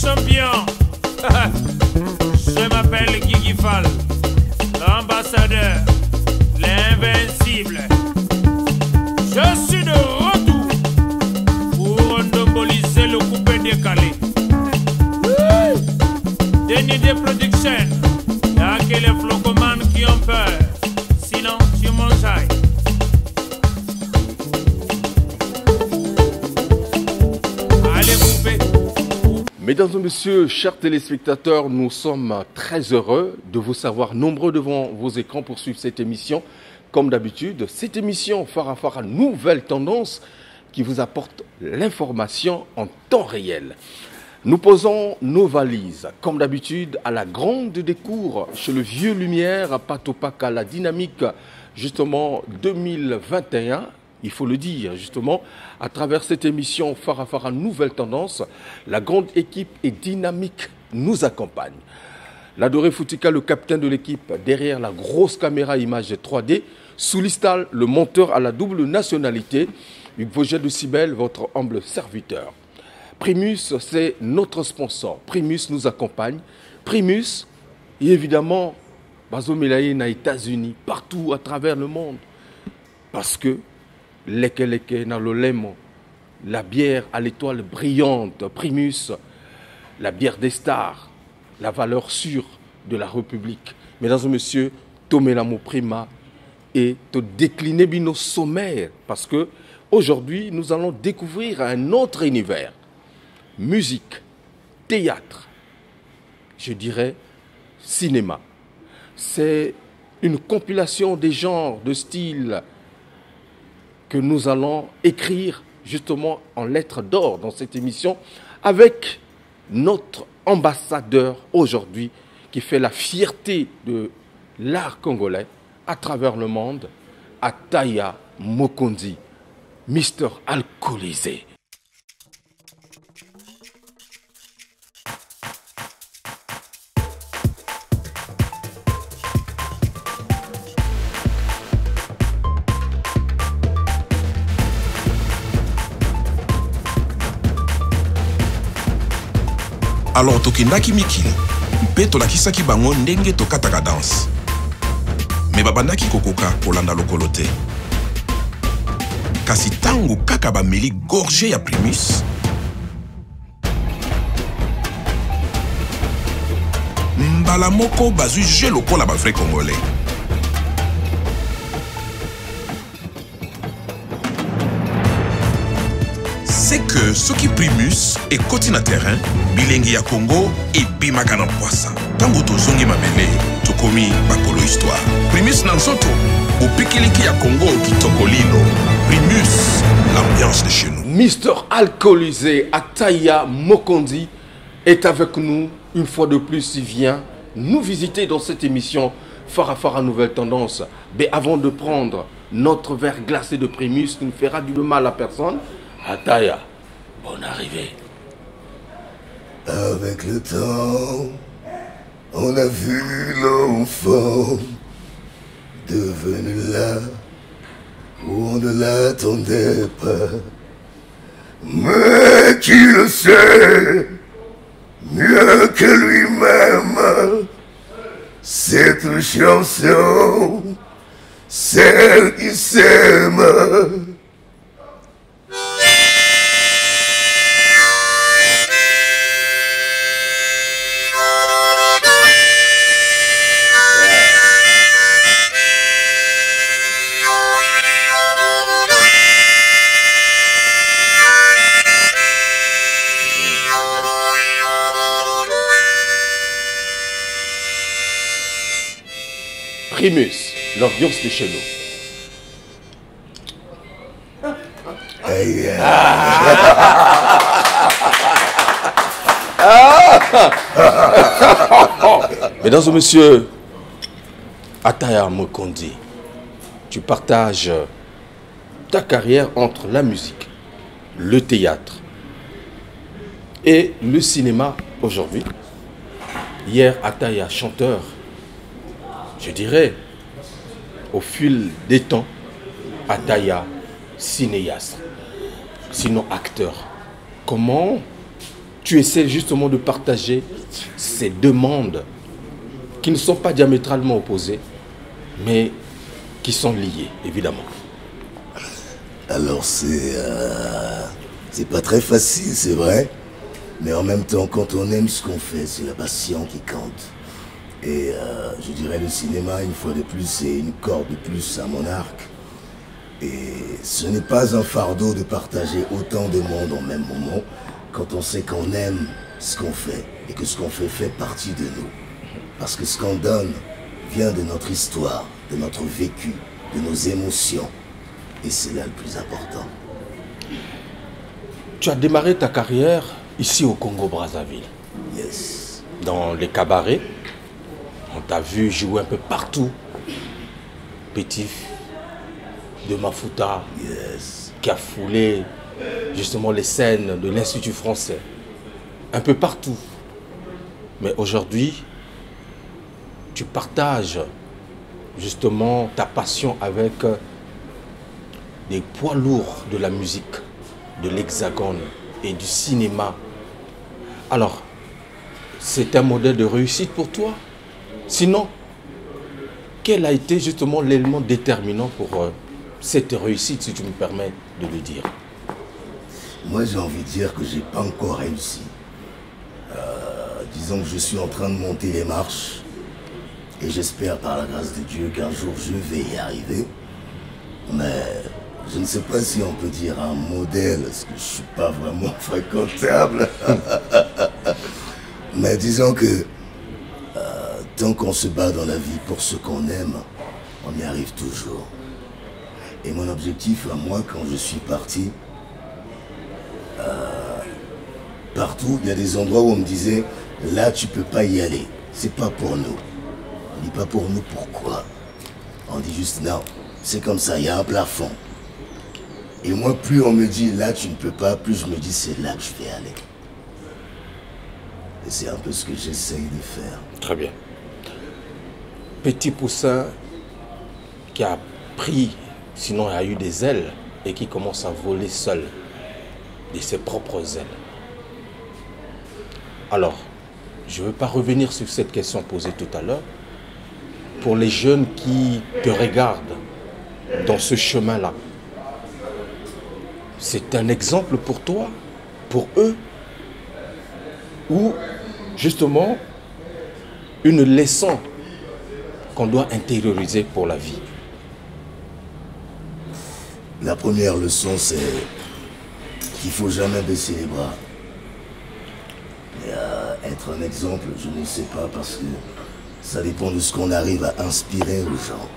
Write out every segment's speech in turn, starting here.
champion. Je m'appelle Guigui Fall, l'ambassadeur, l'invincible. Je suis de retour pour monopoliser le coupé décalé. Dernier des productions, y'a que les flocomanes qui ont peur. Sinon, tu mangeailles. Allez, coupé. Mesdames et messieurs, chers téléspectateurs, nous sommes très heureux de vous savoir nombreux devant vos écrans pour suivre cette émission. Comme d'habitude, cette émission Farafara Nouvelle Tendance qui vous apporte l'information en temps réel. Nous posons nos valises, comme d'habitude, à la grande décour chez le Vieux Lumière à Patopaka, la dynamique justement 2021. Il faut le dire, justement, à travers cette émission Farafara Nouvelle Tendance, la grande équipe et dynamique nous accompagne. L'adoré Foutika, le capitaine de l'équipe, derrière la grosse caméra image 3D, Soulistal, le monteur à la double nationalité, Hugues Vogel de Cybèle, votre humble serviteur. Primus, c'est notre sponsor. Primus nous accompagne. Primus, et évidemment, Bazo Melaye, aux États-Unis, partout à travers le monde. Parce que Leke na lolemo, la bière à l'étoile brillante, Primus, la bière des stars, la valeur sûre de la République. Mesdames et messieurs, Tomé Lamo Prima et te décliner nos sommaires parce que aujourd'hui nous allons découvrir un autre univers. Musique, théâtre, je dirais cinéma. C'est une compilation des genres, de styles que nous allons écrire justement en lettres d'or dans cette émission avec notre ambassadeur aujourd'hui qui fait la fierté de l'art congolais à travers le monde, Ataya Mokonzi, Mr. Alcoolisé. Alors tokendaki mikili mpe tolakisaki bango ndenge tokataka danse me babandaki kokoka kolanda lokolo te kasi tango kaka bameli gorge ya Primus mbala moko bazwi je lokola bavrai congolais. C'est que ce qui Primus est côté na terrain, bilingi ya Congo et bimaka na poisa. Tango tozongi mabele, tokomi bakolo histoire. Primus na nsoto, au pikiliki ya Congo qui tokolino. Primus, l'ambiance de chez nous. Mr. Alcoolisé, Ataya Mokonzi est avec nous une fois de plus. Il vient nous visiter dans cette émission Farafara Nouvelle Tendance. Mais avant de prendre notre verre glacé de Primus, qui ne fera du mal à personne, Ataya, bonne arrivée. Avec le temps, on a vu l'enfant devenu là où on ne l'attendait pas. Mais qui le sait mieux que lui-même, cette chanson, celle qui s'aime. Primus, l'ambiance de chez nous. Mesdames et messieurs, Ataya Mokonzi, tu partages ta carrière entre la musique, le théâtre et le cinéma aujourd'hui. Hier, Ataya, chanteur, je dirais, au fil des temps, Ataya, cinéaste, sinon acteur. Comment tu essaies justement de partager ces deux mondes qui ne sont pas diamétralement opposés, mais qui sont liés, évidemment. Alors c'est pas très facile, c'est vrai. Mais en même temps, quand on aime ce qu'on fait, c'est la passion qui compte. Et je dirais le cinéma, une fois de plus, c'est une corde de plus à mon arc. Et ce n'est pas un fardeau de partager autant de monde en même moment quand on sait qu'on aime ce qu'on fait et que ce qu'on fait partie de nous. Parce que ce qu'on donne vient de notre histoire, de notre vécu, de nos émotions. Et c'est là le plus important. Tu as démarré ta carrière ici au Congo-Brazzaville. Yes. Dans les cabarets, on t'a vu jouer un peu partout. Petit de Mafuta, Yes. qui a foulé justement les scènes de l'Institut français. Un peu partout. Mais aujourd'hui, tu partages justement ta passion avec des poids lourds de la musique, de l'Hexagone et du cinéma. Alors, c'est un modèle de réussite pour toi? Sinon, quel a été justement l'élément déterminant pour cette réussite, si tu me permets de le dire? Moi, j'ai envie de dire que j'ai pas encore réussi. Disons que je suis en train de monter les marches et j'espère par la grâce de Dieu qu'un jour je vais y arriver. Mais je ne sais pas si on peut dire un modèle, parce que je suis pas vraiment fréquentable. Mais disons que tant qu'on se bat dans la vie pour ce qu'on aime, on y arrive toujours. Et mon objectif à moi, quand je suis parti, partout, il y a des endroits où on me disait, là tu peux pas y aller, c'est pas pour nous. On dit pas pour nous, pourquoi? On dit juste non, c'est comme ça, il y a un plafond. Et moi, plus on me dit, là tu ne peux pas, plus je me dis, c'est là que je vais aller. Et c'est un peu ce que j'essaye de faire. Très bien. Petit poussin qui a pris, sinon il a eu des ailes, et qui commence à voler seul de ses propres ailes. Alors, je ne veux pas revenir sur cette question posée tout à l'heure. Pour les jeunes qui te regardent dans ce chemin-là, c'est un exemple pour toi, pour eux, ou justement une leçon qu'on doit intérioriser pour la vie? La première leçon, c'est qu'il ne faut jamais baisser les bras. Et être un exemple, je ne sais pas, parce que ça dépend de ce qu'on arrive à inspirer aux gens.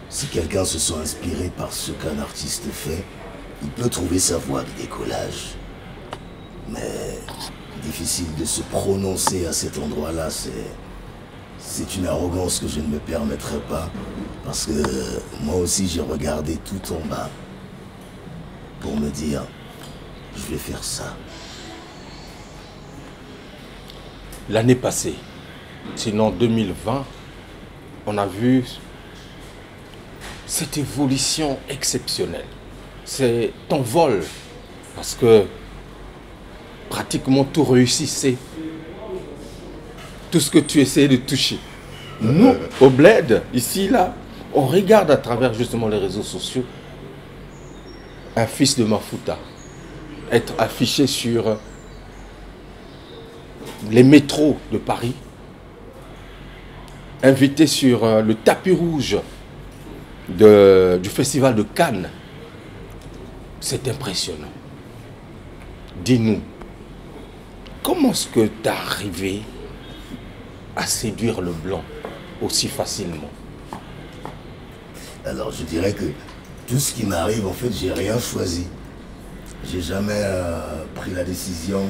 Si quelqu'un se sent inspiré par ce qu'un artiste fait, il peut trouver sa voie de décollage. Mais difficile de se prononcer à cet endroit-là, c'est une arrogance que je ne me permettrai pas, parce que moi aussi j'ai regardé tout en bas pour me dire, je vais faire ça. L'année passée, sinon 2020, on a vu cette évolution exceptionnelle. C'est ton vol, parce que pratiquement tout réussissait. Tout ce que tu essayais de toucher. Nous, au Bled, ici, là, on regarde à travers justement les réseaux sociaux un fils de Mafuta être affiché sur les métros de Paris, invité sur le tapis rouge du festival de Cannes. C'est impressionnant. Dis-nous, comment est-ce que tu es arrivé à séduire le blanc aussi facilement? Alors je dirais que tout ce qui m'arrive, en fait, j'ai rien choisi. J'ai jamais pris la décision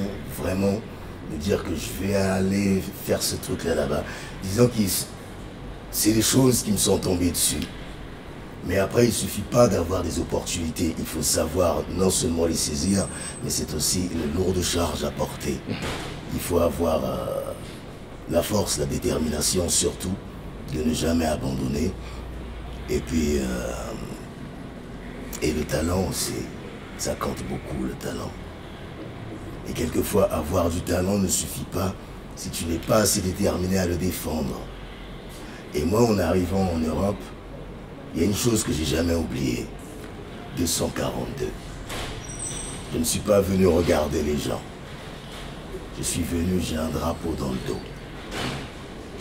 vraiment de dire que je vais aller faire ce truc-là là-bas. Disons que c'est des choses qui me sont tombées dessus. Mais après, il ne suffit pas d'avoir des opportunités. Il faut savoir non seulement les saisir, mais c'est aussi une lourde charge à porter. Il faut avoir la force, la détermination surtout, de ne jamais abandonner. Et puis, et le talent aussi, ça compte beaucoup, le talent. Et quelquefois, avoir du talent ne suffit pas si tu n'es pas assez déterminé à le défendre. Et moi, en arrivant en Europe, il y a une chose que j'ai jamais oubliée. 242. Je ne suis pas venu regarder les gens. Je suis venu, j'ai un drapeau dans le dos.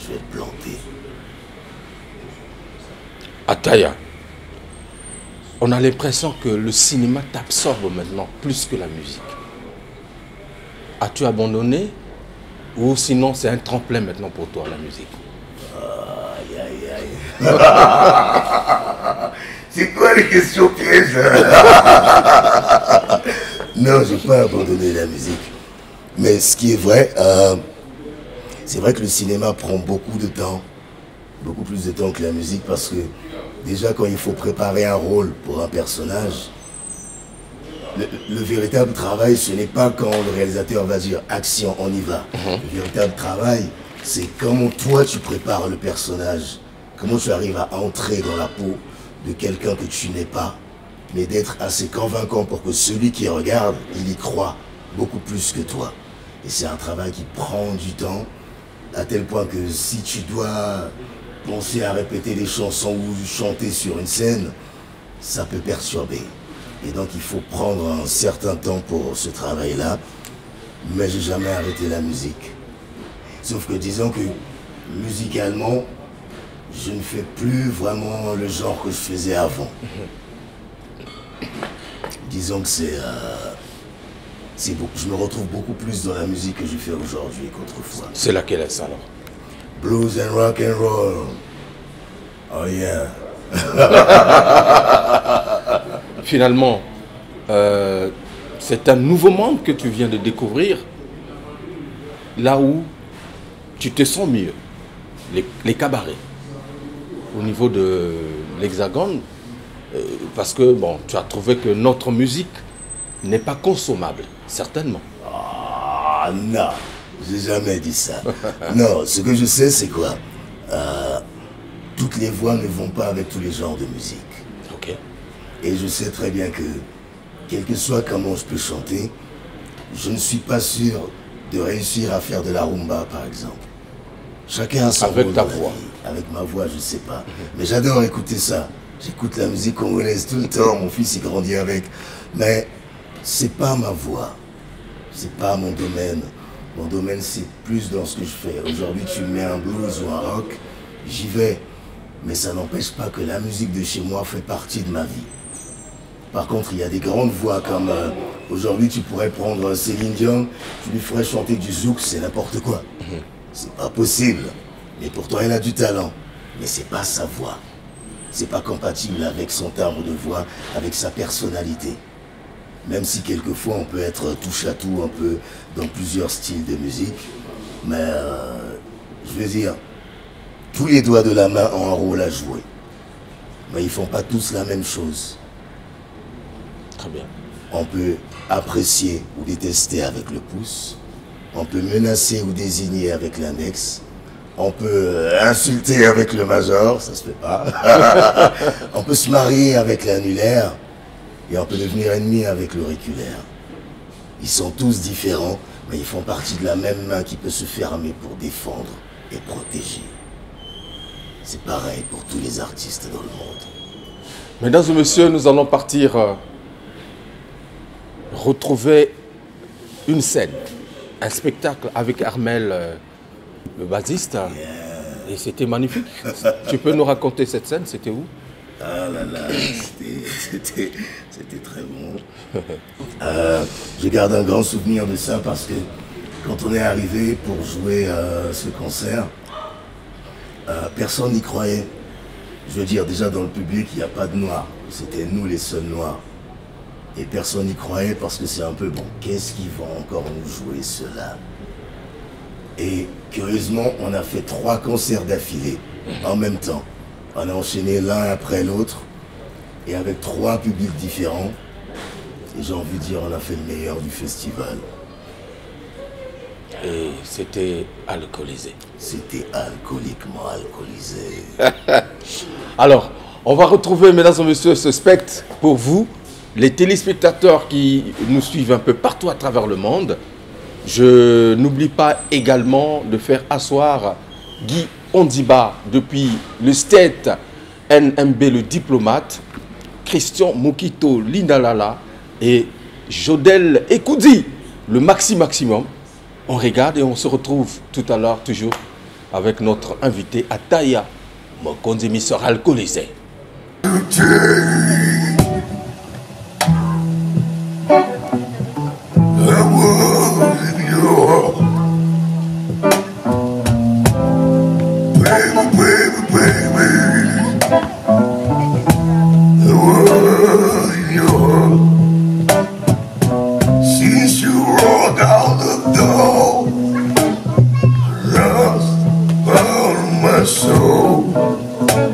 Je vais le planter. Ataya, on a l'impression que le cinéma t'absorbe maintenant plus que la musique. As-tu abandonné ou sinon c'est un tremplin maintenant pour toi, la musique? Aïe, aïe, aïe. C'est quoi les questions pièges? Non, je n'ai pas abandonné la musique. Mais ce qui est vrai, c'est vrai que le cinéma prend beaucoup de temps. Beaucoup plus de temps que la musique parce que déjà quand il faut préparer un rôle pour un personnage, le véritable travail, ce n'est pas quand le réalisateur va dire « action, on y va ». Le véritable travail, c'est comment toi tu prépares le personnage, comment tu arrives à entrer dans la peau de quelqu'un que tu n'es pas, mais d'être assez convaincant pour que celui qui regarde, il y croit beaucoup plus que toi. Et c'est un travail qui prend du temps, à tel point que si tu dois penser à répéter des chansons ou chanter sur une scène, ça peut perturber. Et donc il faut prendre un certain temps pour ce travail-là, mais j'ai jamais arrêté la musique. Sauf que disons que musicalement, je ne fais plus vraiment le genre que je faisais avant. Disons que je me retrouve beaucoup plus dans la musique que je fais aujourd'hui qu'autrefois. C'est laquelle est-ce alors? Blues and rock and roll. Oh yeah. Finalement, c'est un nouveau monde que tu viens de découvrir, là où tu te sens mieux, les cabarets, au niveau de l'Hexagone, parce que bon, tu as trouvé que notre musique n'est pas consommable, certainement. Ah non, j'ai jamais dit ça. Non, ce que je sais, c'est quoi? Toutes les voix ne vont pas avec tous les genres de musique. Ok. Et je sais très bien que, quel que soit comment je peux chanter, je ne suis pas sûr de réussir à faire de la rumba, par exemple. Chacun a son rôle. Avec ta voix. Avec ma voix, je ne sais pas. Mais j'adore écouter ça. J'écoute la musique congolaise tout le temps. Mon fils, il grandit avec. Mais c'est pas ma voix. C'est pas mon domaine. Mon domaine, c'est plus dans ce que je fais. Aujourd'hui, tu mets un blues ou un rock, j'y vais. Mais ça n'empêche pas que la musique de chez moi fait partie de ma vie. Par contre, il y a des grandes voix comme... aujourd'hui, tu pourrais prendre Céline Dion, tu lui ferais chanter du zouk, c'est n'importe quoi. C'est pas possible. Mais pourtant, elle a du talent. Mais c'est pas sa voix. C'est pas compatible avec son timbre de voix, avec sa personnalité. Même si quelquefois, on peut être touche à tout, un peu dans plusieurs styles de musique. Mais, je veux dire... Tous les doigts de la main ont un rôle à jouer. Mais ils ne font pas tous la même chose. Très bien. On peut apprécier ou détester avec le pouce. On peut menacer ou désigner avec l'index. On peut insulter avec le major, ça se fait pas. On peut se marier avec l'annulaire. Et on peut devenir ennemi avec l'auriculaire. Ils sont tous différents, mais ils font partie de la même main qui peut se fermer pour défendre et protéger. C'est pareil pour tous les artistes dans le monde. Mesdames et messieurs, nous allons partir retrouver une scène, un spectacle avec Armel, le bassiste. Yeah. Et c'était magnifique. Tu peux nous raconter cette scène? C'était où? Ah là là, c'était très bon. Je garde un grand souvenir de ça parce que quand on est arrivé pour jouer ce concert, personne n'y croyait. Je veux dire, déjà dans le public, il n'y a pas de noirs. C'était nous les seuls noirs. Et personne n'y croyait parce que c'est un peu bon. Qu'est-ce qu'ils vont encore nous jouer cela? Et curieusement, on a fait 3 concerts d'affilée en même temps. On a enchaîné l'un après l'autre et avec 3 publics différents. Et j'ai envie de dire, on a fait le meilleur du festival. Et c'était alcoolisé. C'était alcooliquement alcoolisé. Alors, on va retrouver, mesdames et messieurs, ce spectre pour vous, les téléspectateurs qui nous suivent un peu partout à travers le monde. Je n'oublie pas également de faire asseoir Guy Ondiba depuis le State NMB, le diplomate, Christian Mokito Lindalala et Jodel Ekoudi, le maximum. On regarde et on se retrouve tout à l'heure toujours avec notre invité Ataya Mokonzi sera alcoolisé. Since you rolled out the door, lost all my soul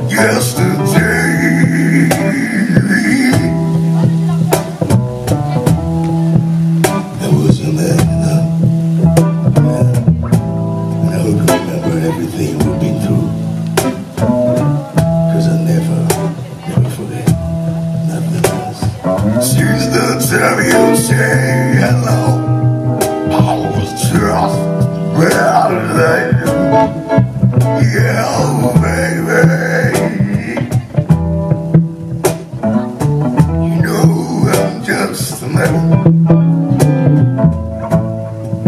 yesterday. I wasn't there enough. I would remember everything we've been through. Cause I never forget nothing else. Since the time you say hello, I was just better. Yeah, baby. You know I'm just a man,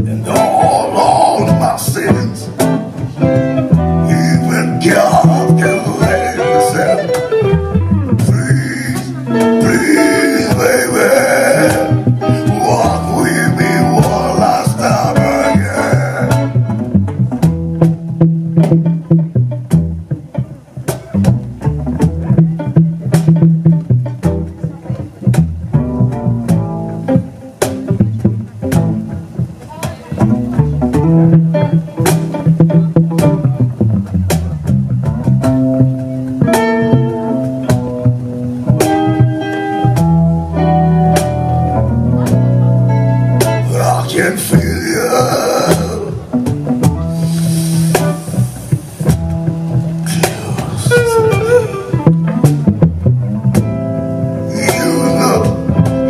and all my sins, even God can let himself. Please, baby, walk with me one last time again. I can feel you close to me.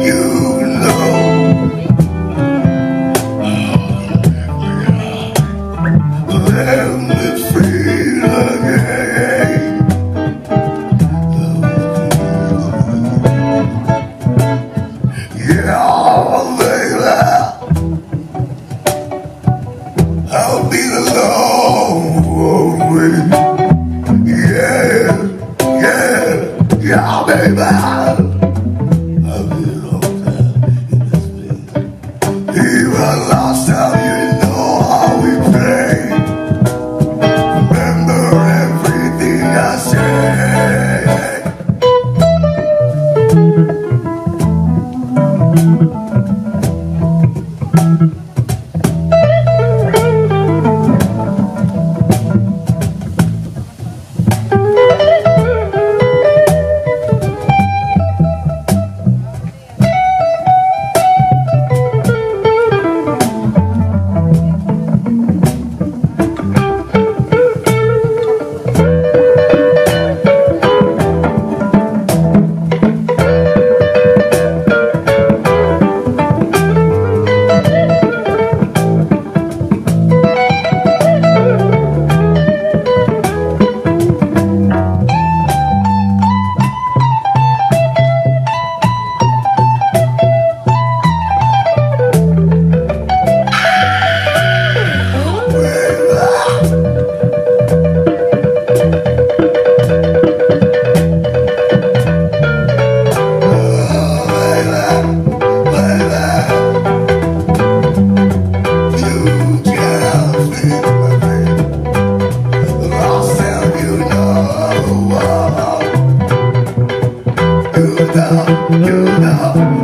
You know. Let me feel again. Yeah, baby. I'll be alone with yeah, baby. I'll be alone in this place. Even last time, you know how we played. Remember everything I said.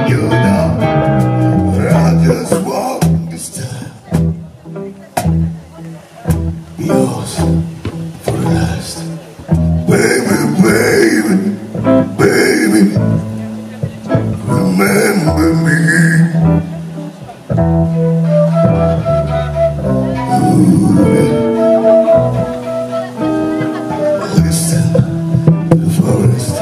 You know, I just want this time. Yours for the last. Baby, remember me. Listen to the forest.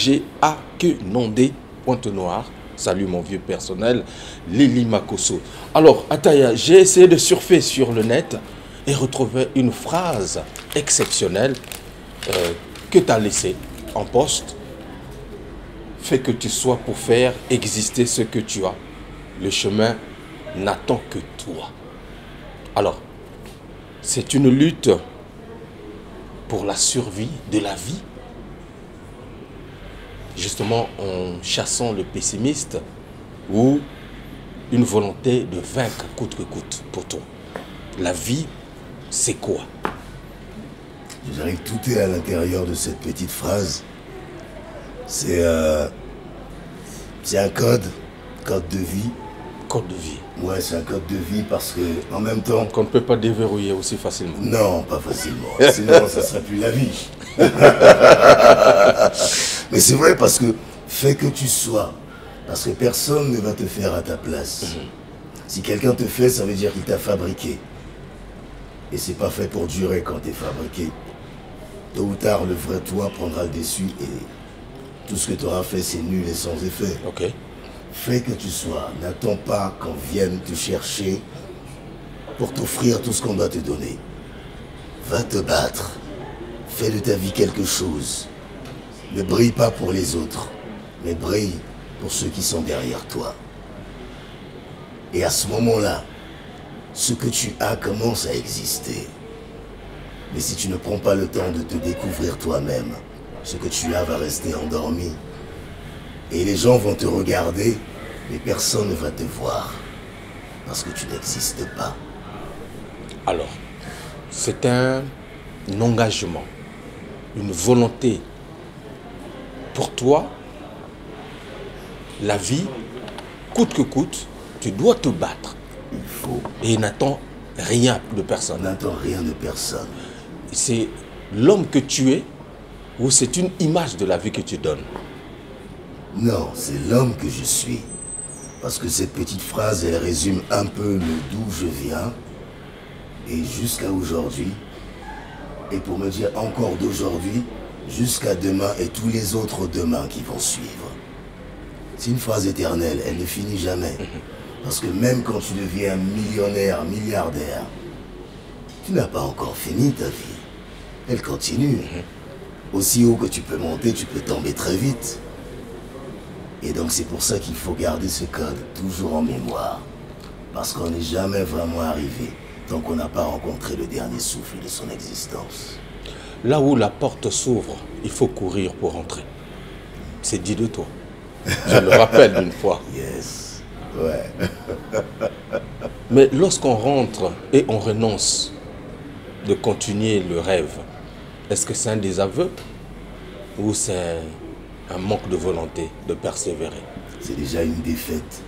PDG Akenondé Pointe-Noire. Salut mon vieux personnel, Lili Makosso. Alors, Ataya, j'ai essayé de surfer sur le net et retrouver une phrase exceptionnelle que tu as laissée en poste. Fais que tu sois pour faire exister ce que tu as. Le chemin n'attend que toi. Alors, c'est une lutte pour la survie de la vie. Justement en chassant le pessimiste ou une volonté de vaincre coûte que coûte pour toi. La vie, c'est quoi? J'arrive, tout est à l'intérieur de cette petite phrase. C'est un code de vie. Code de vie. Ouais, c'est un code de vie parce que en même temps... Qu'on ne peut pas déverrouiller aussi facilement. Non, pas facilement. Sinon, ça ne serait plus la vie. Mais c'est vrai parce que fais que tu sois. Parce que personne ne va te faire à ta place. Si quelqu'un te fait, ça veut dire qu'il t'a fabriqué. Et c'est pas fait pour durer quand tu es fabriqué. Tôt ou tard, le vrai toi prendra le dessus et tout ce que tu auras fait, c'est nul et sans effet. Ok. Fais que tu sois. N'attends pas qu'on vienne te chercher pour t'offrir tout ce qu'on doit te donner. Va te battre. Fais de ta vie quelque chose. Ne brille pas pour les autres, mais brille pour ceux qui sont derrière toi. Et à ce moment-là, ce que tu as commence à exister. Mais si tu ne prends pas le temps de te découvrir toi-même, ce que tu as va rester endormi. Et les gens vont te regarder, mais personne ne va te voir. Parce que tu n'existes pas. Alors, c'est un engagement, une volonté. Pour toi, la vie, coûte que coûte, tu dois te battre. Il faut. Et n'attends rien de personne. N'attends rien de personne. C'est l'homme que tu es ou c'est une image de la vie que tu donnes? Non, c'est l'homme que je suis. Parce que cette petite phrase, elle résume un peu le d'où je viens et jusqu'à aujourd'hui. Et pour me dire encore d'aujourd'hui, jusqu'à demain et tous les autres demain qui vont suivre. C'est une phrase éternelle, elle ne finit jamais. Parce que même quand tu deviens millionnaire, milliardaire, tu n'as pas encore fini ta vie. Elle continue. Aussi haut que tu peux monter, tu peux tomber très vite. Et donc c'est pour ça qu'il faut garder ce code toujours en mémoire. Parce qu'on n'est jamais vraiment arrivé tant qu'on n'a pas rencontré le dernier souffle de son existence. Là où la porte s'ouvre, il faut courir pour entrer. C'est dit de toi. Je le rappelle une fois. Yes. Ouais. Mais lorsqu'on rentre et on renonce de continuer le rêve, est-ce que c'est un désaveu ou c'est un manque de volonté de persévérer? C'est déjà une défaite.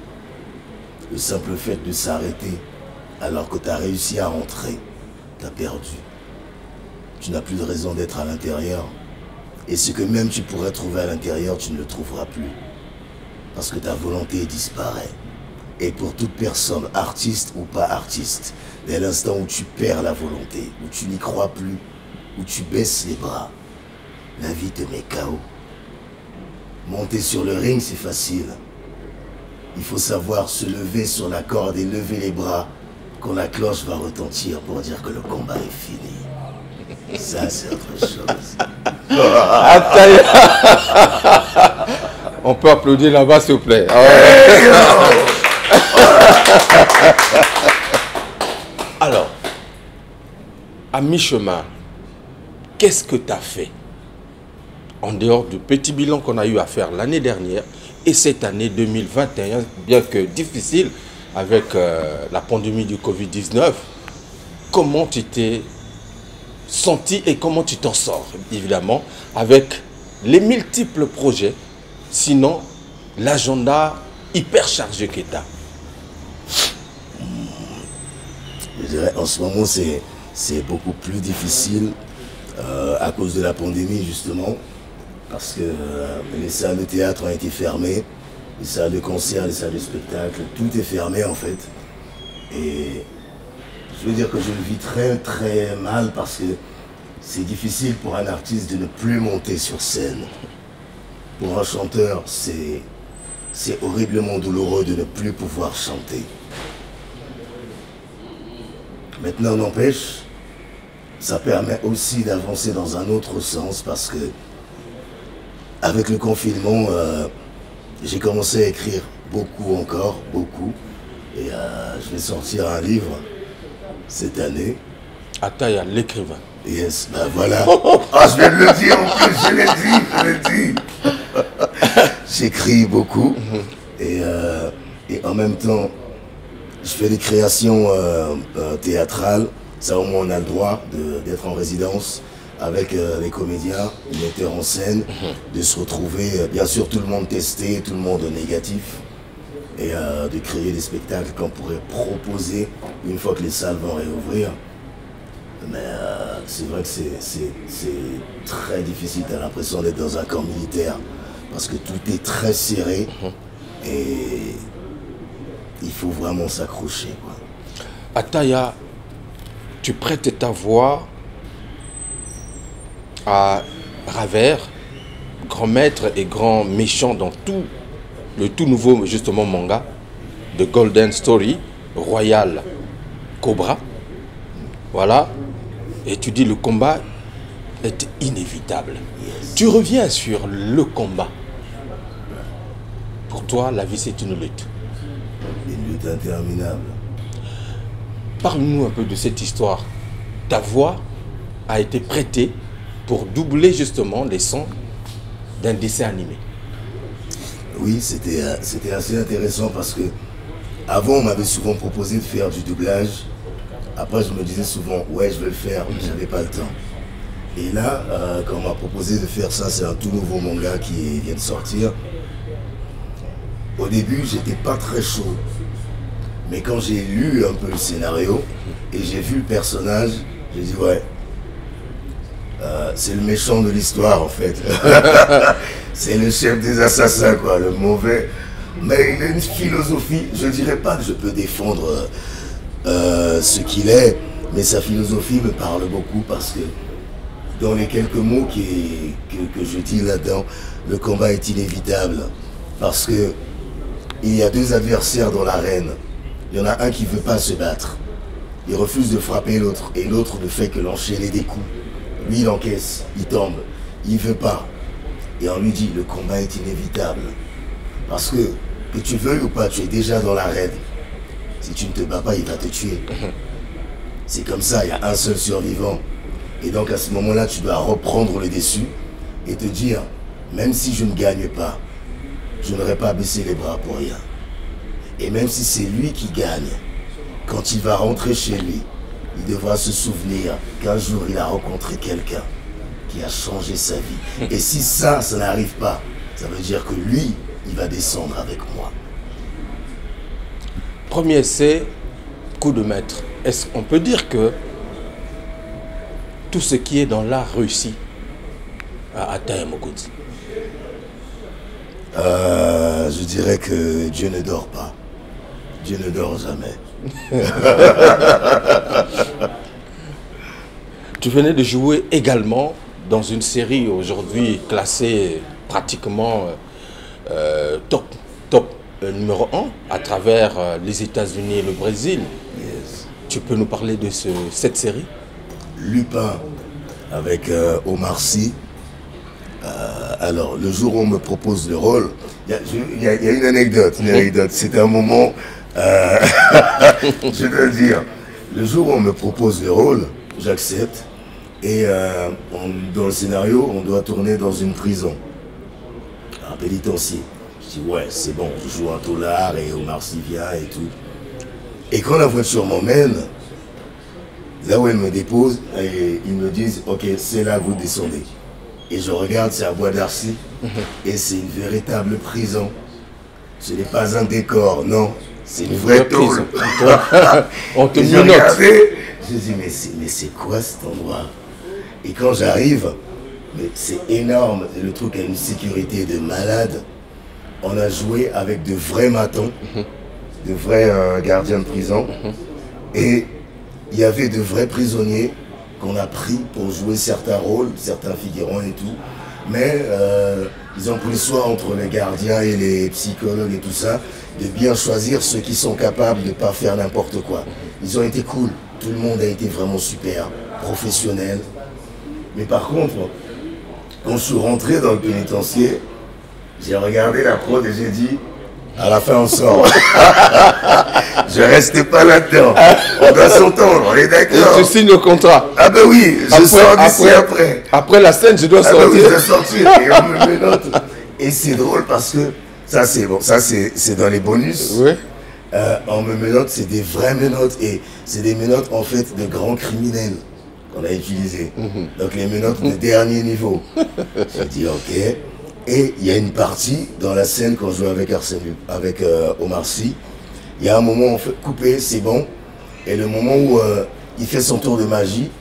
Le simple fait de s'arrêter alors que tu as réussi à rentrer, tu as perdu. Tu n'as plus de raison d'être à l'intérieur. Et ce que même tu pourrais trouver à l'intérieur, tu ne le trouveras plus. Parce que ta volonté disparaît. Et pour toute personne, artiste ou pas artiste, dès l'instant où tu perds la volonté, où tu n'y crois plus, où tu baisses les bras, la vie te met KO. Monter sur le ring, c'est facile. Il faut savoir se lever sur la corde et lever les bras quand la cloche va retentir pour dire que le combat est fini. Ça, c'est autre chose. On peut applaudir là-bas, s'il vous plaît. Alors, à mi-chemin, qu'est-ce que tu as fait en dehors du petit bilan qu'on a eu à faire l'année dernière et cette année 2021, bien que difficile avec la pandémie du Covid-19, comment tu t'es senti et comment tu t'en sors, évidemment, avec les multiples projets, sinon l'agenda hyper chargé que tu as? Je dirais, en ce moment, c'est beaucoup plus difficile à cause de la pandémie, justement, parce que les salles de théâtre ont été fermées, les salles de concert, les salles de spectacle, tout est fermé, en fait. Et je veux dire que je le vis très, très mal parce que c'est difficile pour un artiste de ne plus monter sur scène. Pour un chanteur, c'est horriblement douloureux de ne plus pouvoir chanter. Maintenant, n'empêche, ça permet aussi d'avancer dans un autre sens parce que avec le confinement, j'ai commencé à écrire beaucoup encore, beaucoup. Et je vais sortir un livre cette année. Ataya, l'écrivain. Yes, ben voilà. Ah, je viens de le dire en plus, je l'ai dit. J'écris beaucoup. Et en même temps, je fais des créations théâtrales. Ça, au moins, on a le droit d'être en résidence avec les comédiens, les metteurs en scène, de se retrouver, bien sûr, tout le monde testé, tout le monde négatif, et de créer des spectacles qu'on pourrait proposer une fois que les salles vont réouvrir. Mais c'est vrai que c'est très difficile, tu as l'impression d'être dans un camp militaire, parce que tout est très serré, et il faut vraiment s'accrocher. Ataya, tu prêtes ta voix à Ravert, grand maître et grand méchant dans le tout nouveau justement manga de Golden Story, Royal Cobra. Voilà. Et tu dis le combat est inévitable. Yes. Tu reviens sur le combat. Pour toi, la vie c'est une lutte. Une lutte interminable. Parle-nous un peu de cette histoire. Ta voix a été prêtée pour doubler justement les sons d'un dessin animé. Oui, c'était assez intéressant parce que avant on m'avait souvent proposé de faire du doublage. Après je me disais souvent ouais je vais le faire, mais j'avais pas le temps. Et là, quand on m'a proposé de faire ça, c'est un tout nouveau manga qui vient de sortir. Au début, j'étais pas très chaud. Mais quand j'ai lu un peu le scénario et j'ai vu le personnage, j'ai dit ouais, c'est le méchant de l'histoire en fait. C'est le chef des assassins quoi, le mauvais. Mais il a une philosophie, je dirais pas que je peux défendre ce qu'il est, mais sa philosophie me parle beaucoup parce que dans les quelques mots que je dis là-dedans, le combat est inévitable. Parce que il y a deux adversaires dans l'arène. Il y en a un qui ne veut pas se battre. Il refuse de frapper l'autre. Et l'autre ne fait que l'enchaîner des coups. Lui, il encaisse, il tombe. Il ne veut pas. Et on lui dit, le combat est inévitable. Parce que tu veuilles ou pas, tu es déjà dans l'arène. Si tu ne te bats pas, il va te tuer. C'est comme ça, il y a un seul survivant. Et donc à ce moment-là, tu dois reprendre le dessus et te dire, même si je ne gagne pas, je n'aurai pas baissé les bras pour rien. Et même si c'est lui qui gagne, quand il va rentrer chez lui, il devra se souvenir qu'un jour il a rencontré quelqu'un qui a changé sa vie. Et si ça n'arrive pas, ça veut dire que lui, il va descendre avec moi. Premier essai, coup de maître. Est-ce qu'on peut dire que tout ce qui est dans l'art réussit à Ataya Mokonzi? Je dirais que Dieu ne dort pas. Dieu ne dort jamais. Tu venais de jouer également dans une série aujourd'hui classée pratiquement top numéro 1 à travers les États-Unis et le Brésil. Yes. Tu peux nous parler de cette série? Lupin avec Omar Sy. Alors, le jour où on me propose le rôle, il y a une anecdote. C'était un moment, je dois le dire, le jour où on me propose le rôle, j'accepte. Et dans le scénario, on doit tourner dans une prison, un pénitencier. Je dis, ouais, c'est bon, je joue un taulard et Omar Sy vient et tout. Et quand la voiture m'emmène, là où elle me dépose, et ils me disent, ok, c'est là que vous descendez. Et je regarde, c'est à Bois d'Arcy, et c'est une véritable prison. Ce n'est pas un décor, non, c'est une vraie tôle. On te j'ai regardé, je dis, mais c'est quoi cet endroit? Et quand j'arrive, c'est énorme, le truc a une sécurité de malade. On a joué avec de vrais matons, de vrais gardiens de prison, et il y avait de vrais prisonniers qu'on a pris pour jouer certains rôles, certains figurants et tout. Mais ils ont pris soin entre les gardiens et les psychologues et tout ça, de bien choisir ceux qui sont capables de ne pas faire n'importe quoi. Ils ont été cool. Tout le monde a été vraiment super, professionnel. Mais par contre, quand je suis rentré dans le pénitencier, j'ai regardé la prod et j'ai dit, à la fin on sort. Je restais pas là-dedans. On doit s'entendre, on est d'accord. Tu signes le contrat. Ah ben oui, je sors d'ici après. Après la scène, je dois sortir. Ben oui, je dois sortir et on me menotte. Et c'est drôle parce que, ça c'est bon, ça c'est dans les bonus. Oui. On me menotte, c'est des vraies menottes et c'est des menottes en fait de grands criminels qu'on a utilisées. Donc les menottes de dernier niveau. J'ai dit ok. Et il y a une partie dans la scène quand je joue avec Omar Sy, il y a un moment où on fait couper, c'est bon. Et le moment où il fait son tour de magie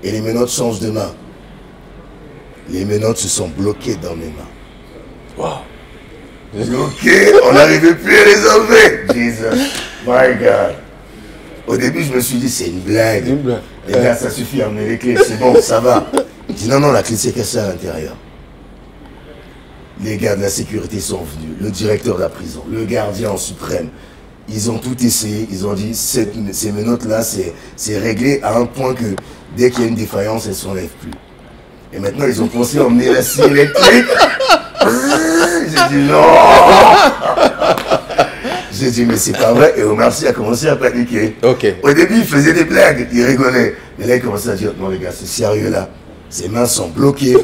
et les menottes changent de main. Les menottes se sont bloquées dans mes mains. Wow. Bloquées, on n'arrivait plus à les enlever. Jesus, my God. Au début, je me suis dit, c'est une blague. Les gars, ça suffit, emmenez les clés, c'est bon, ça va. Il dit, non, non, la clé s'est cassée à l'intérieur. Les gars de la sécurité sont venus, le directeur de la prison, le gardien en suprême. Ils ont tout essayé, ils ont dit, ces menottes-là, c'est réglé à un point que dès qu'il y a une défaillance, elles ne s'enlèvent plus. Et maintenant, ils ont pensé à emmener la scie électrique. J'ai dit, non. J'ai dit, mais c'est pas vrai. Et Omar Sy a commencé à paniquer. Okay. Au début, il faisait des blagues, il rigolait. Mais là, il commençait à dire, non les gars, c'est sérieux là. Ses mains sont bloquées.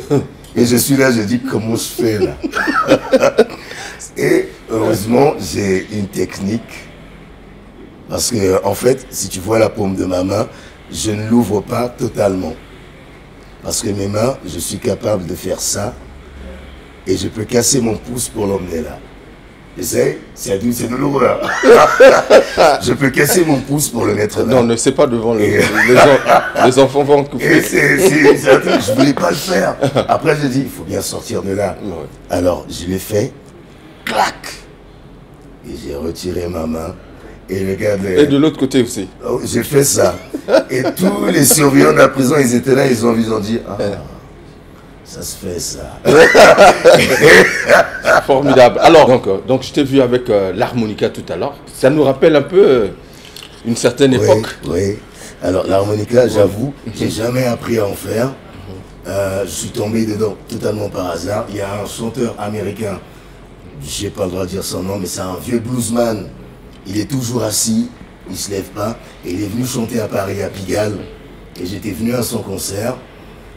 Et je suis là, je dis, comment je fais là? Et heureusement, j'ai une technique. Parce que, en fait, si tu vois la paume de ma main, je ne l'ouvre pas totalement. Parce que mes mains, je suis capable de faire ça. Et je peux casser mon pouce pour l'emmener là. J'essaie, c'est douloureux là. Je peux casser mon pouce pour le mettre là. Non, ne c'est pas devant les enfants vont couper. C'est un truc, je ne voulais pas le faire. Après, j'ai dit, il faut bien sortir de là. Ouais. Alors, je l'ai fait, clac. Et j'ai retiré ma main. Et le gars Et de l'autre côté aussi. Oh, j'ai fait ça. Et tous les surveillants de la prison, ils étaient là, ils ont dit, ah, ça se fait ça. Formidable. Alors, donc je t'ai vu avec l'harmonica tout à l'heure. Ça nous rappelle un peu une certaine époque. Oui. Alors l'harmonica, j'avoue, j'ai jamais appris à en faire. Je suis tombé dedans totalement par hasard. Il y a un chanteur américain, je n'ai pas le droit de dire son nom, mais c'est un vieux bluesman. Il est toujours assis, il ne se lève pas. Et il est venu chanter à Paris, à Pigalle. Et j'étais venu à son concert.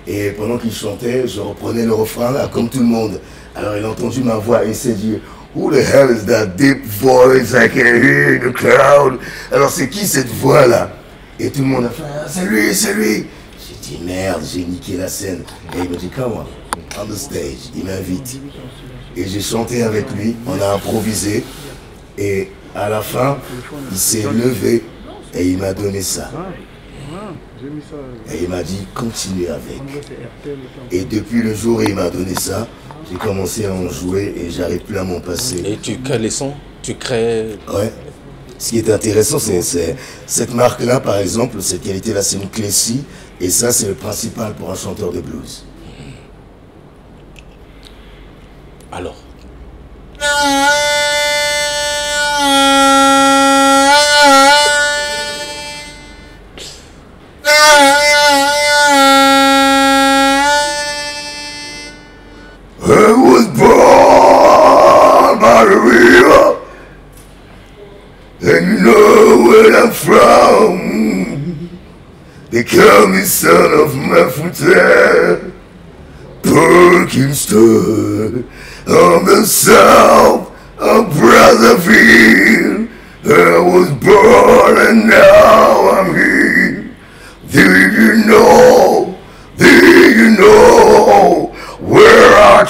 Et pendant qu'il chantait, je reprenais le refrain là, comme tout le monde. Alors il a entendu ma voix et il s'est dit, who the hell is that deep voice I can hear in the crowd? Alors c'est qui cette voix là? Et tout le monde a fait, ah, c'est lui, c'est lui. J'ai dit, merde, j'ai niqué la scène. Et il me dit, come on the stage. Il m'invite. Et j'ai chanté avec lui, on a improvisé. Et à la fin, il s'est levé et il m'a donné ça. Et il m'a dit, continue avec. Et depuis le jour où il m'a donné ça, j'ai commencé à en jouer et j'arrive plus à m'en passer. Et tu crées les sons? Tu crées... Ouais. Ce qui est intéressant, c'est cette marque-là, par exemple, cette qualité-là, c'est une Clécy. Et ça, c'est le principal pour un chanteur de blues. Alors. I was born by the river, and you know where I'm from. They call me son of Mafuta, Parkinston, on the south of Brazzaville. I was born and now I'm here. Do you know where I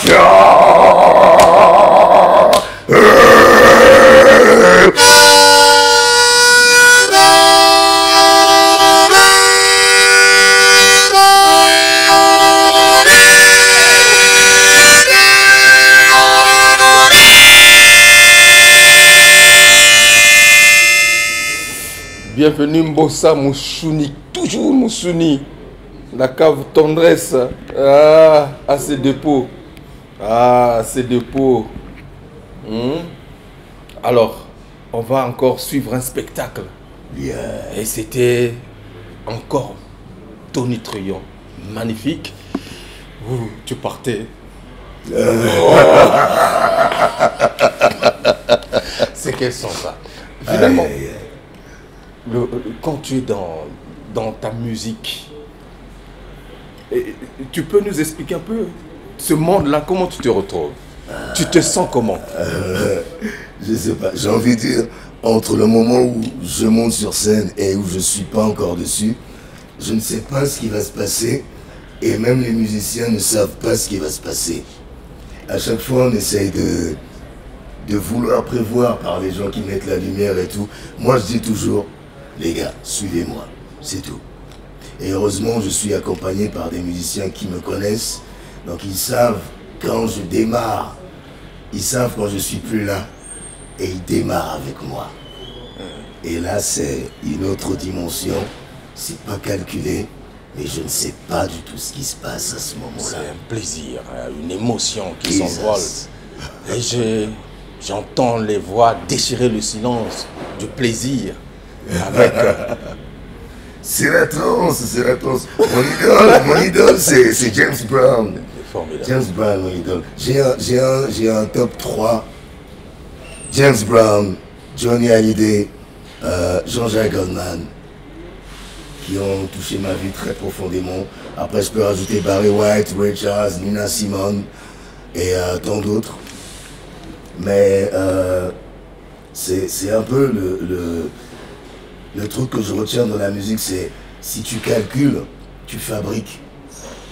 Bienvenue Mbossa Mouchouni, toujours Mouchouni. La cave tendresse à ses dépôts. Ah, c'est de peau. Alors, on va encore suivre un spectacle. Yeah. Et c'était encore tonitruant, magnifique. Ouh, tu partais. C'est quel son ça? Finalement, quand tu es dans ta musique, tu peux nous expliquer un peu ce monde-là, comment tu te retrouves? Tu te sens comment? Je sais pas, j'ai envie de dire, entre le moment où je monte sur scène et où je suis pas encore dessus, je ne sais pas ce qui va se passer et même les musiciens ne savent pas ce qui va se passer. À chaque fois, on essaye de vouloir prévoir par les gens qui mettent la lumière et tout. Moi, je dis toujours, les gars, suivez-moi, c'est tout. Et heureusement, je suis accompagné par des musiciens qui me connaissent, donc ils savent quand je démarre, ils savent quand je suis plus là, et ils démarrent avec moi. Et là, c'est une autre dimension, c'est pas calculé, mais je ne sais pas du tout ce qui se passe à ce moment-là. C'est un plaisir, une émotion qui s'envole. Et j'entends les voix déchirer le silence du plaisir. Avec... c'est la trance, c'est la trance. Mon idole, c'est James Brown. Formidable. James Brown, mon idole. J'ai un top 3. James Brown, Johnny Hallyday, Jean-Jacques Goldman, qui ont touché ma vie très profondément. Après, je peux rajouter Barry White, Ray Charles, Nina Simone et tant d'autres. Mais c'est un peu le truc que je retiens dans la musique, c'est si tu calcules, tu fabriques.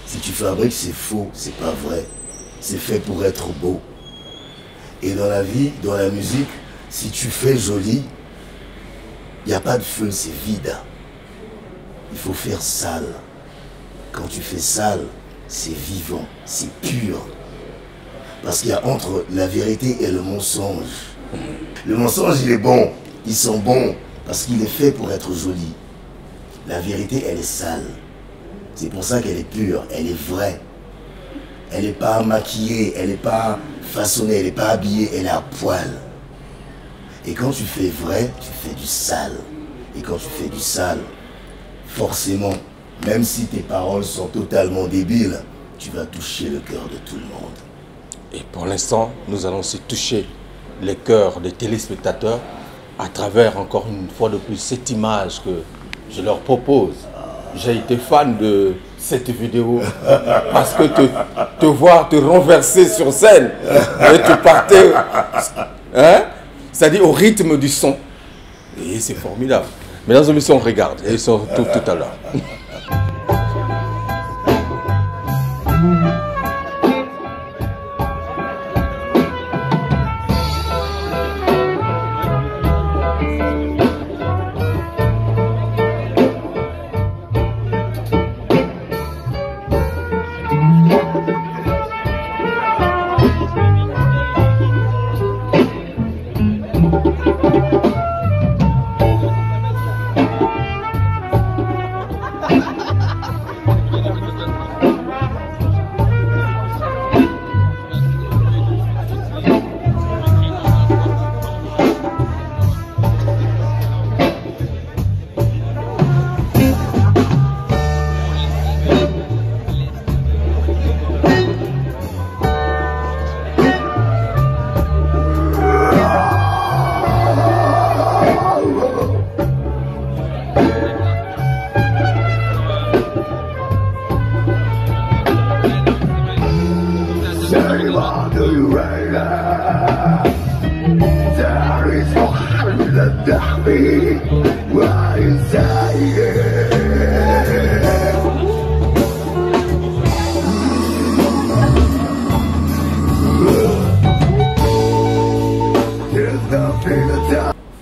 Si tu fabriques, c'est faux, c'est pas vrai. C'est fait pour être beau. Et dans la vie, dans la musique, si tu fais joli, il n'y a pas de feu, c'est vide. Il faut faire sale. Quand tu fais sale, c'est vivant, c'est pur. Parce qu'il y a entre la vérité et le mensonge. Le mensonge, il est bon, ils sont bons, parce qu'il est fait pour être joli. La vérité, elle est sale. C'est pour ça qu'elle est pure, elle est vraie. Elle n'est pas maquillée, elle n'est pas façonnée, elle n'est pas habillée, elle est à poil. Et quand tu fais vrai, tu fais du sale. Et quand tu fais du sale, forcément, même si tes paroles sont totalement débiles, tu vas toucher le cœur de tout le monde. Et pour l'instant, nous allons aussi toucher les cœurs des téléspectateurs à travers, encore une fois de plus, cette image que je leur propose. J'ai été fan de cette vidéo parce que te voir te renverser sur scène et tu partais, hein, c'est-à-dire au rythme du son. Et c'est formidable. Mesdames et messieurs, on regarde et ils sont tout à l'heure.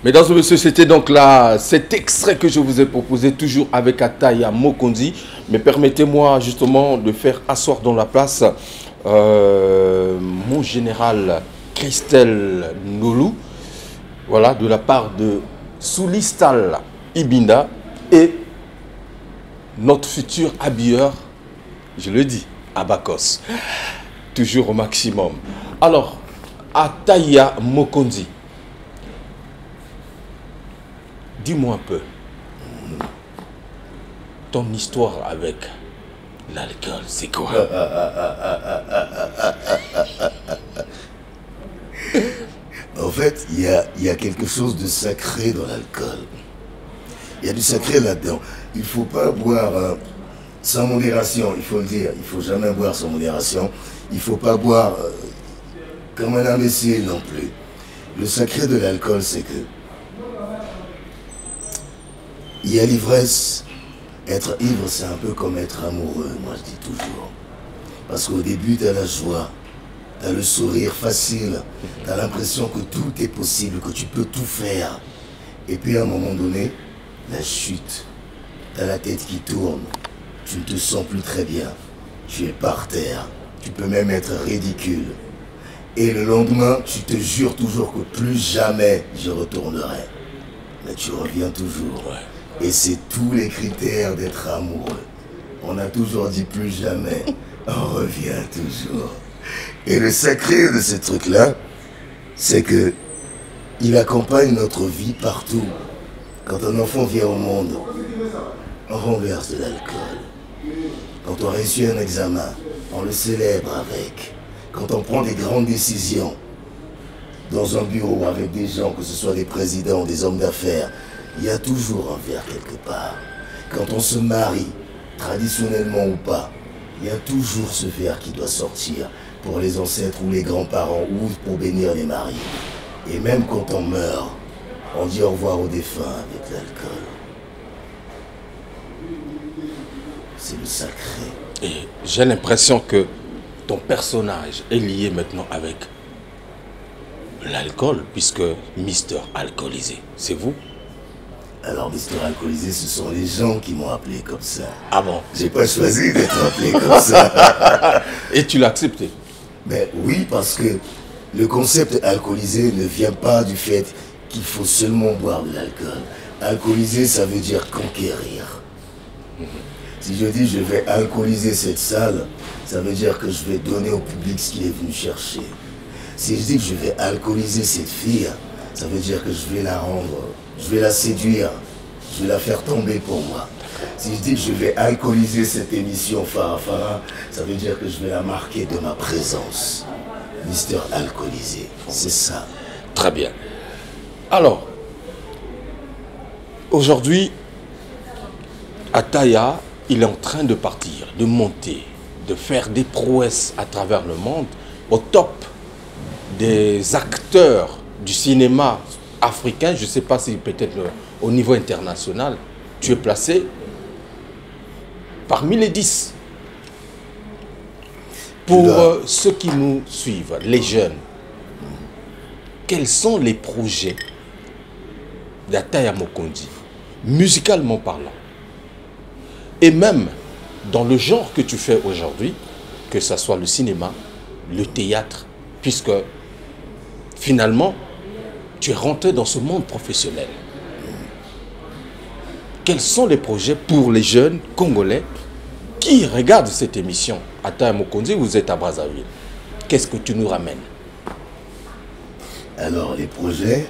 Mesdames et messieurs, c'était donc là cet extrait que je vous ai proposé, toujours avec Ataya Mokonzi. Mais permettez-moi justement de faire asseoir dans la place mon général Christelle Nolou, voilà, de la part de Soulistal Ibinda et notre futur habilleur, je le dis, Abakos. toujours au maximum. Alors, Ataya Mokonzi, dis-moi un peu ton histoire avec l'alcool, c'est quoi? En fait, il y a quelque chose de sacré dans l'alcool. Il y a du sacré là-dedans. Il ne faut pas boire sans modération, il faut le dire. Il ne faut jamais boire sans modération. Il ne faut pas boire comme un imbécile non plus. Le sacré de l'alcool, c'est que il y a l'ivresse. Être ivre, c'est un peu comme être amoureux, moi je dis toujours. Parce qu'au début, tu as la joie, tu as le sourire facile, tu as l'impression que tout est possible, que tu peux tout faire. Et puis à un moment donné, la chute, tu as la tête qui tourne, tu ne te sens plus très bien, tu es par terre, tu peux même être ridicule. Et le lendemain, tu te jures toujours que plus jamais je retournerai. Mais tu reviens toujours. Et c'est tous les critères d'être amoureux. On a toujours dit plus jamais, on revient toujours. Et le sacré de ce truc-là, c'est que il accompagne notre vie partout. Quand un enfant vient au monde, on renverse de l'alcool. Quand on réussit un examen, on le célèbre avec. Quand on prend des grandes décisions dans un bureau avec des gens, que ce soit des présidents, des hommes d'affaires, il y a toujours un verre quelque part. Quand on se marie, traditionnellement ou pas, il y a toujours ce verre qui doit sortir pour les ancêtres ou les grands-parents ou pour bénir les maris. Et même quand on meurt, on dit au revoir aux défunts avec l'alcool. C'est le sacré. Et j'ai l'impression que ton personnage est lié maintenant avec l'alcool, puisque Mister Alcoolisé, c'est vous? Alors, Mister Alcoolisé, ce sont les gens qui m'ont appelé comme ça. Ah bon? J'ai pas choisi d'être appelé comme ça. Et tu l'as accepté? Mais oui, parce que le concept alcoolisé ne vient pas du fait qu'il faut seulement boire de l'alcool. Alcooliser, ça veut dire conquérir. Si je dis je vais alcooliser cette salle, ça veut dire que je vais donner au public ce qu'il est venu chercher. Si je dis que je vais alcooliser cette fille, ça veut dire que je vais la rendre, je vais la séduire, je vais la faire tomber pour moi. Si je dis que je vais alcooliser cette émission Farafara, ça veut dire que je vais la marquer de ma présence. Mister Alcoolisé, c'est ça. Très bien. Alors, aujourd'hui, Ataya, il est en train de partir, de monter, de faire des prouesses à travers le monde, au top des acteurs du cinéma africain. Je ne sais pas si peut-être au niveau international, tu es placé parmi les 10. Pour ceux qui nous suivent, les jeunes, quels sont les projets d'Ataya Mokonzi, musicalement parlant, et même dans le genre que tu fais aujourd'hui, que ce soit le cinéma, le théâtre, puisque finalement, tu es rentré dans ce monde professionnel. Quels sont les projets pour les jeunes Congolais qui regardent cette émission? Ataya Mokonzi, vous êtes à Brazzaville. Qu'est-ce que tu nous ramènes? Alors, les projets,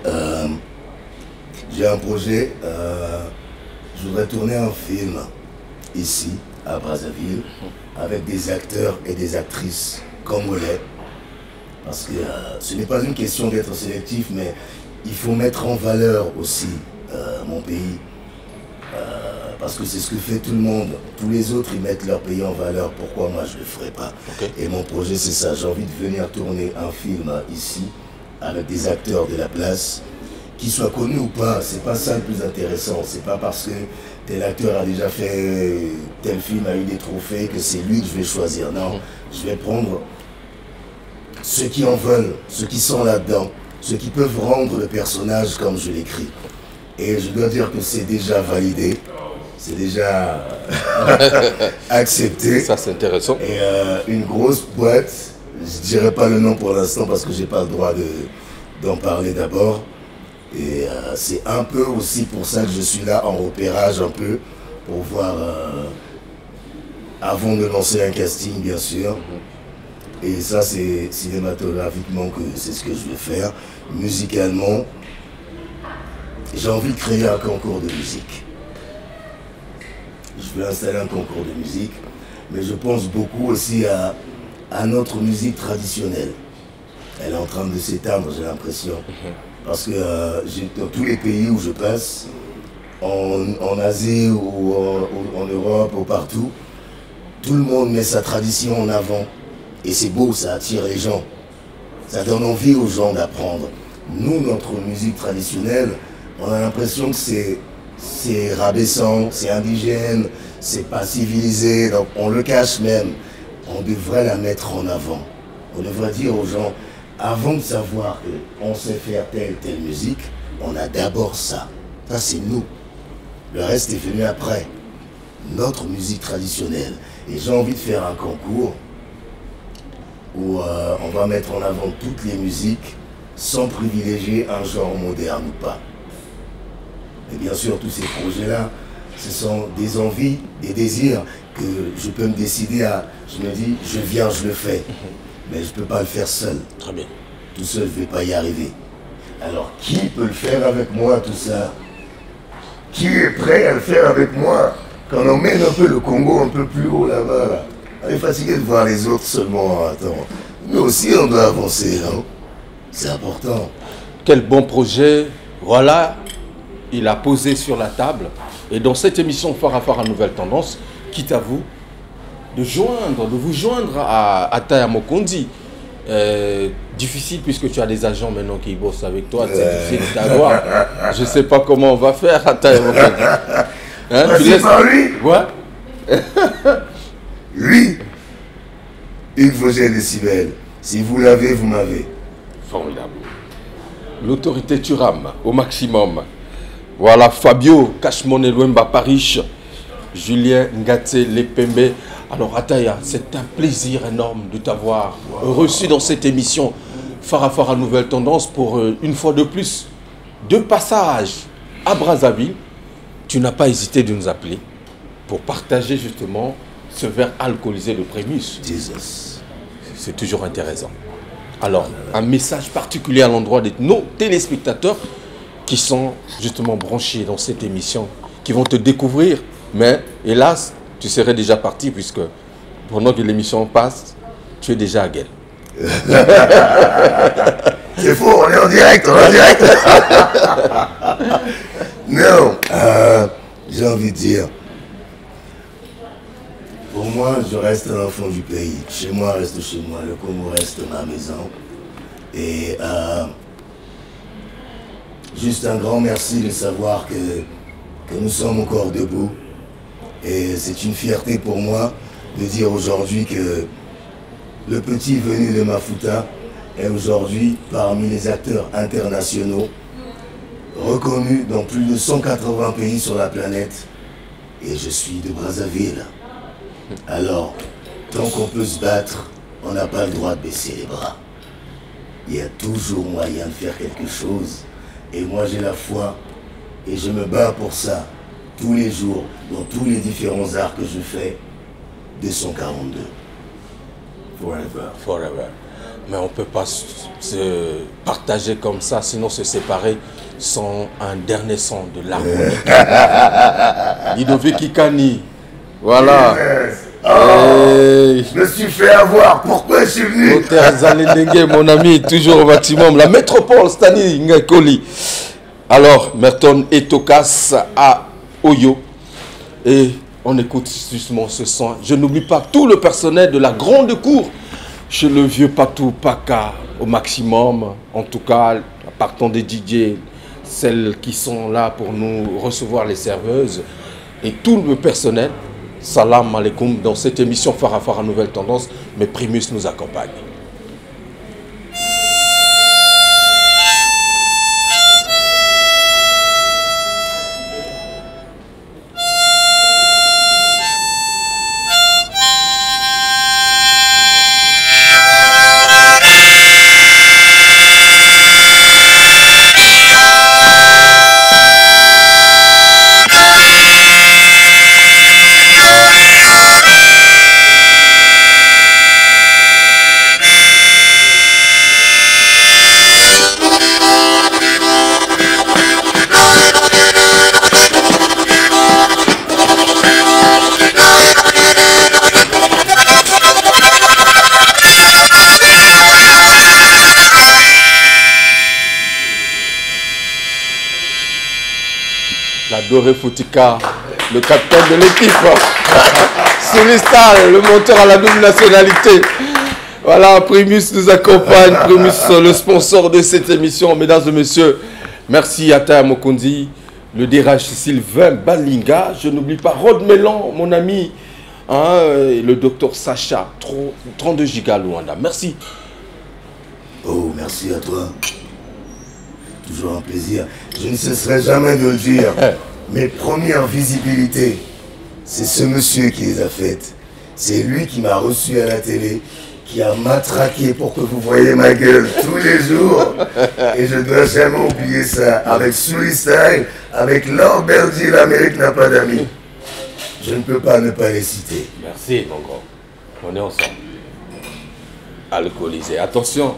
j'ai un projet, je voudrais tourner un film ici, à Brazzaville, avec des acteurs et des actrices congolais. Parce que ce n'est pas une question d'être sélectif, mais il faut mettre en valeur aussi mon pays. Parce que c'est ce que fait tout le monde. Tous les autres, ils mettent leur pays en valeur. Pourquoi moi, je ne le ferai pas? Et mon projet, c'est ça. J'ai envie de venir tourner un film ici, avec des acteurs de la place, qu'ils soient connus ou pas. C'est pas ça le plus intéressant. C'est pas parce que tel acteur a déjà fait tel film, a eu des trophées, que c'est lui que je vais choisir. Non, je vais prendre ceux qui en veulent, ceux qui sont là-dedans, ceux qui peuvent rendre le personnage comme je l'écris. Et je dois dire que c'est déjà validé, c'est déjà accepté. Ça, c'est intéressant. Et une grosse boîte, je ne dirai pas le nom pour l'instant parce que je n'ai pas le droit d'en parler d'abord. Et c'est un peu aussi pour ça que je suis là en repérage un peu, pour voir, avant de lancer un casting bien sûr, Et ça, c'est cinématographiquement que c'est ce que je vais faire. Musicalement, j'ai envie de créer un concours de musique. Je vais installer un concours de musique, mais je pense beaucoup aussi à notre musique traditionnelle. Elle est en train de s'éteindre, j'ai l'impression. Parce que dans tous les pays où je passe, en Asie ou en Europe ou partout, tout le monde met sa tradition en avant. Et c'est beau, ça attire les gens. Ça donne envie aux gens d'apprendre. Nous, notre musique traditionnelle, on a l'impression que c'est rabaissant, c'est indigène, c'est pas civilisé, donc on le cache même. On devrait la mettre en avant. On devrait dire aux gens, avant de savoir qu'on sait faire telle musique, on a d'abord ça. Ça, c'est nous. Le reste est venu après. Notre musique traditionnelle. Et j'ai envie de faire un concours où on va mettre en avant toutes les musiques sans privilégier un genre moderne ou pas. Et bien sûr, tous ces projets-là, ce sont des envies, des désirs que je peux me décider à... Je me dis, je viens, je le fais. Mais je ne peux pas le faire seul. Très bien. Tout seul, je ne vais pas y arriver. Alors, qui peut le faire avec moi, tout ça? Qui est prêt à le faire avec moi? Quand on emmène un peu le Congo un peu plus haut là-bas, là. On est fatigué de voir les autres seulement. Attends, nous aussi, on doit avancer, non? C'est important. Quel bon projet. Voilà, il a posé sur la table. Et dans cette émission Farafara Nouvelle Tendance, quitte à vous de vous joindre à Taya Mokondi. Difficile puisque tu as des agents maintenant qui bossent avec toi, c'est difficile d'avoir. Je ne sais pas comment on va faire à Taya Mokondi. Hein, tu laisses... par lui. Ouais. Lui, Hugues Vogel-Décibel. Si vous l'avez, vous m'avez. Formidable. L'autorité Turam au maximum. Voilà, Fabio Cashmone Luemba Parish, Julien Ngate Lepembe. Alors Ataya, c'est un plaisir énorme de t'avoir reçu dans cette émission Farafara Nouvelle Tendance pour une fois de plus, de passage à Brazzaville. Tu n'as pas hésité de nous appeler pour partager justement ce verre alcoolisé de Primus. Jesus. C'est toujours intéressant. Alors, un message particulier à l'endroit de nos téléspectateurs qui sont justement branchés dans cette émission, qui vont te découvrir. Mais hélas, tu serais déjà parti puisque pendant que l'émission passe, tu es déjà à Guel. C'est faux, on est en direct, Non, j'ai envie de dire, pour moi, je reste un enfant du pays. Chez moi reste chez moi, le Congo reste ma maison. Et juste un grand merci de savoir que nous sommes encore debout. Et c'est une fierté pour moi de dire aujourd'hui que le petit venu de Mafuta est aujourd'hui parmi les acteurs internationaux reconnus dans plus de 180 pays sur la planète. Et je suis de Brazzaville. Alors, tant qu'on peut se battre, on n'a pas le droit de baisser les bras. Il y a toujours moyen de faire quelque chose. Et moi j'ai la foi et je me bats pour ça tous les jours, dans tous les différents arts que je fais. 242. Forever. Forever. Mais on ne peut pas se partager comme ça, sinon se séparer sans un dernier son de l'harmonie. Ludovic Kikani. Voilà. Je me suis fait avoir. Pourquoi je suis venu? Mon ami, toujours au maximum. La métropole, Stani Ngakoli. Alors, Merton et Tokas à Oyo. Et on écoute justement ce son. Je n'oublie pas tout le personnel de la grande cour chez le vieux Patou Paka au maximum. En tout cas, partant des DJ, celles qui sont là pour nous recevoir les serveuses et tout le personnel. Salam alaikum dans cette émission Farafara Nouvelle Tendance, mais Primus nous accompagne. Doré Foutika, le capitaine de l'équipe. Soulistal, le monteur à la double nationalité. Voilà, Primus nous accompagne. Primus, le sponsor de cette émission. Mesdames et messieurs, merci à Taya Mokondi, le DRH Sylvain Balinga. Je n'oublie pas Rod Mélan, mon ami, hein, le docteur Sacha, 32 gigas Luanda. Merci. Oh, merci à toi. Toujours un plaisir. Je ne cesserai jamais de le dire. Mes premières visibilités, c'est ce monsieur qui les a faites. C'est lui qui m'a reçu à la télé, qui a matraqué pour que vous voyez ma gueule tous les jours. Et je ne dois jamais oublier ça. Avec Soulistal, avec Lord Belgi, l'Amérique n'a pas d'amis. Je ne peux pas ne pas les citer. Merci, mon grand. On est ensemble. Alcoolisé. Attention,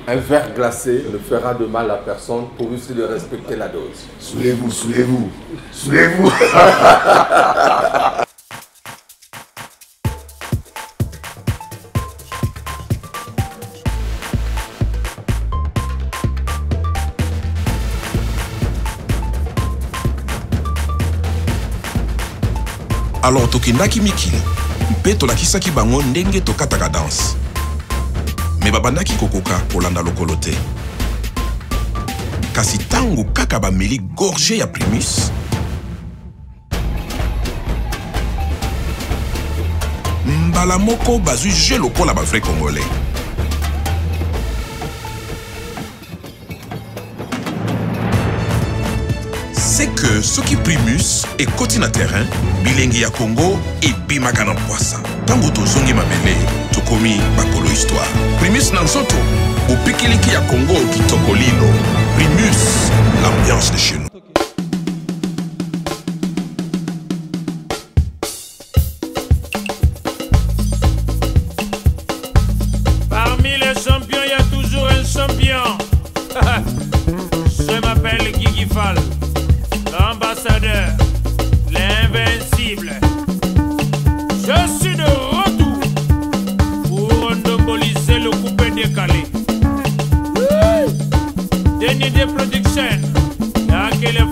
un verre glacé ne fera de mal à personne pour essayer de respecter la dose. Soulez-vous, soulez-vous, soulez-vous. Alors tokendaki mikili mpe tolakisaki bango ndenge tokataka danse me babandaki kokoka kolanda lokolo te kasi tango kaka bameli gorge ya Primus mbala moko bazwi je lokola bavrai congolais. C'est que soki Primus ekoti na terrain bilengi ya Congo ebimaka na poisa ntango tozongi mabele tokomi bakolo histoire. Primus na nzoto opikiliki ya Congo kitoko lilo. Primus, l'ambiance de chez nous. Parmi les champions, il y a toujours un champion. Je m'appelle Guigui Fall, l'ambassadeur, l'invincible. Je suis de retour pour endomboliser le coupé décalé. Denis de Production, là que les